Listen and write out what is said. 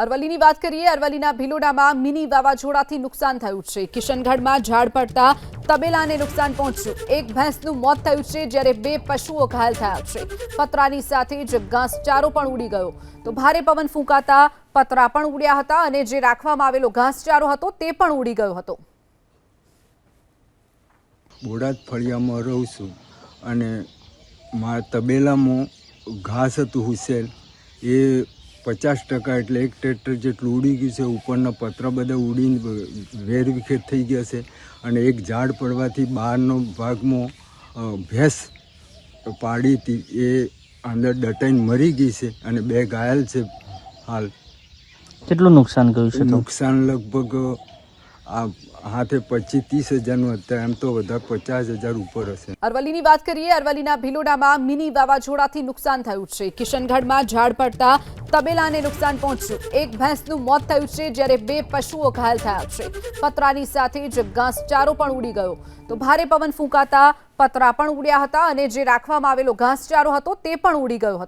અરવલ્લીની વાત કરીએ। અરવલ્લીના ભિલોડામાં મિની વાવાઝોડાથી નુકસાન થયું છે। કિશનગઢમાં ઝાડ પડતા તબેલાને નુકસાન પહોંચ્યું। એક ભેંસનું મોત થયું છે જ્યારે 2 પશુઓ ઘાયલ થયા છે। પતરાની સાથે જ ઘાસચારો પણ ઉડી ગયો। તો ભારે પવન ફૂંકાતા પતરા પણ ઉડ્યા હતા અને જે રાખવામાં આવેલો ઘાસચારો હતો તે પણ ઉડી ગયો હતો। બોડાદ ફળિયામાં રહું છું અને મારા તબેલામાં ઘાસ હતું હુસેલ એ 50% એટલે 1 ટ્રેક્ટર જેટલું ઉડી ગયું છે। ઉપરના પતરા બધા ઉડીને વેરવિખેર થઈ ગયા છે અને એક ઝાડ પડવાથી બહારનો ભાગમાં ભેંસ પાડી હતી એ અંદર દટાઈને મરી ગઈ છે અને 2 ઘાયલ છે। હાલ કેટલું નુકસાન ગયું છે? નુકસાન લગભગ આ હાથે 25-30 હજારનું હતા, એમ તો વધારે 50,000 ઉપર હશે। અરવલ્લીની વાત કરીએ। અરવલ્લીના ભિલોડામાં મિની વાવાઝોડાથી નુકસાન થયું છે। કિશનગઢમાં ઝાડ પડતા તબેલાને નુકસાન પહોંચ્યું। એક ભેંસનું મોત થયું છે જ્યારે 2 પશુઓ ઘાયલ થયા છે। પતરાની સાથે જ ઘાસચારો પણ ઉડી ગયો। તો ભારે પવન ફૂંકાતા પતરા પણ ઉડ્યા હતા અને જે રાખવામાં આવેલો ઘાસચારો હતો તે પણ ઉડી ગયો હતો।